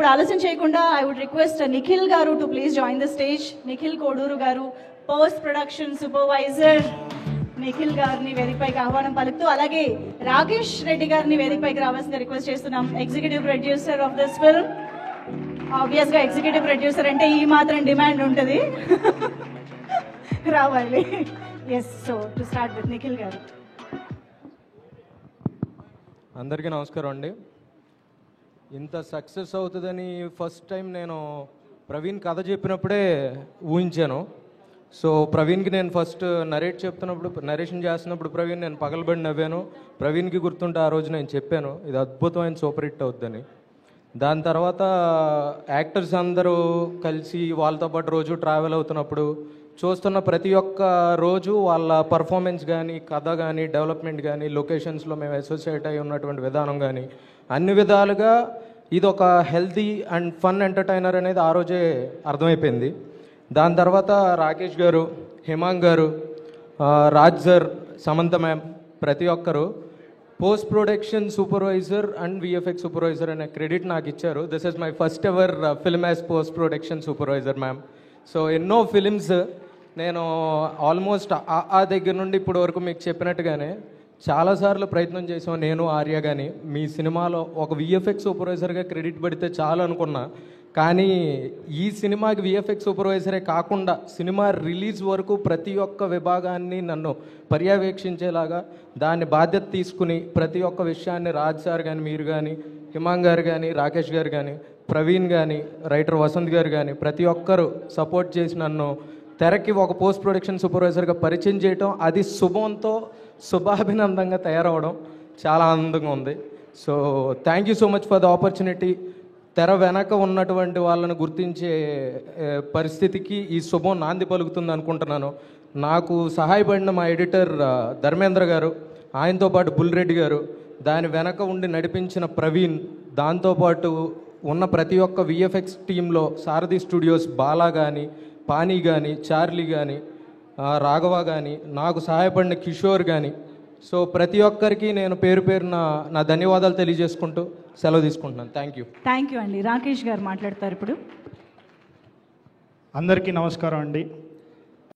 ఇప్పుడు ఆలస్యం చేయకుండా ఐ వుడ్ రిక్వెస్ట్ నిఖిల్ గారు to please join the stage. Nikhil Koduru గారు, పోస్ట్ ప్రొడక్షన్ సూపర్వైజర్ నిఖిల్ గారిని వేదికపైకి ఆహ్వానం పలుకుతూ, అలాగే రాకేష్ రెడ్డి గారిని వేదికపైకి రావాల్సింది రిక్వెస్ట్ చేస్తున్నాం. Executive producer of this film. Obvious గా ఎగ్జిక్యూటివ్ ప్రొడ్యూసర్ అంటే ఈ మాత్రం డిమాండ్ ఉంటుంది, రావాలి. Yes, so to start with Nikhil garu. అందరికీ నమస్కారం అండి. ఇంత సక్సెస్ అవుతుందని ఫస్ట్ టైం నేను ప్రవీణ్ కథ చెప్పినప్పుడే ఊహించాను. సో ప్రవీణ్కి నేను ఫస్ట్ నరేషన్ చేస్తున్నప్పుడు ప్రవీణ్ నేను పగలబడి నవ్వాను. ప్రవీణ్కి గుర్తుంటే ఆ రోజు నేను చెప్పాను ఇది అద్భుతమైన సూపర్ హిట్ అవుద్దని. దాని తర్వాత యాక్టర్స్ అందరూ కలిసి వాళ్ళతో పాటు రోజు ట్రావెల్ అవుతున్నప్పుడు చూస్తున్న ప్రతి ఒక్క రోజు వాళ్ళ పర్ఫార్మెన్స్ కానీ, కథ కానీ, డెవలప్మెంట్ కానీ, లొకేషన్స్లో మేము అసోసియేట్ అయి ఉన్నటువంటి విధానం కానీ, అన్ని విధాలుగా ఇది ఒక హెల్తీ అండ్ ఫన్ ఎంటర్టైనర్ అనేది ఆ రోజే అర్థమైపోయింది. దాని తర్వాత రాకేష్ గారు, హిమాంగ్ గారు, రాజ్ సార్, సమంత మ్యామ్, ప్రతి ఒక్కరు post production supervisor and VFX supervisor అనే క్రెడిట్ నాకు ఇచ్చారు. This is my first ever film as post production supervisor ma'am. So ఎన్నో ఫిలిమ్స్ నేను ఆల్మోస్ట్ ఆ దగ్గర నుండి ఇప్పుడు వరకు మీకు చెప్పినట్టుగానే చాలాసార్లు ప్రయత్నం చేసాం. నేను, ఆర్య కానీ మీ సినిమాలో ఒక విఎఫ్ఎక్స్ సూపర్వైజర్గా క్రెడిట్ పడితే చాలు అనుకున్నా. కానీ ఈ సినిమాకి విఎఫ్ఎక్స్ సూపర్వైజరే కాకుండా సినిమా రిలీజ్ వరకు ప్రతి ఒక్క విభాగాన్ని నన్ను పర్యవేక్షించేలాగా దాన్ని బాధ్యత తీసుకుని ప్రతి ఒక్క విషయాన్ని రాజ్ సార్ కానీ, మీరు కానీ, హిమాంగ్ గారు కానీ, రాకేష్ గారు కానీ, ప్రవీణ్ కానీ, రైటర్ వసంత్ గారు కానీ ప్రతి ఒక్కరు సపోర్ట్ చేసి నన్ను తెరకి ఒక పోస్ట్ ప్రొడక్షన్ సూపర్వైజర్గా పరిచయం చేయటం, అది శుభంతో శుభాభినందంగా తయారవడం చాలా ఆనందంగా ఉంది. So thank you so much for the opportunity. తెర వెనక ఉన్నటువంటి వాళ్ళని గుర్తించే పరిస్థితికి ఈ శుభం నాంది పలుకుతుంది అనుకుంటున్నాను. నాకు సహాయపడిన మా ఎడిటర్ ధర్మేంద్ర గారు, ఆయనతో పాటు బుల్రెడ్డి గారు, దాని వెనక ఉండి నడిపించిన ప్రవీణ్, దాంతోపాటు ఉన్న ప్రతి ఒక్క విఎఫ్ఎక్స్ టీంలో సారథి స్టూడియోస్ బాలా కానీ, పానీ కానీ, చార్లీ కానీ, రాఘవ కానీ, నాకు సహాయపడిన కిషోర్ కానీ, సో ప్రతి ఒక్కరికి నేను పేరు పేరున నా ధన్యవాదాలు తెలియజేసుకుంటూ సెలవు తీసుకుంటున్నాను. థ్యాంక్ యూ అండి. రాకేష్ గారు మాట్లాడతారు ఇప్పుడు. అందరికీ నమస్కారం అండి.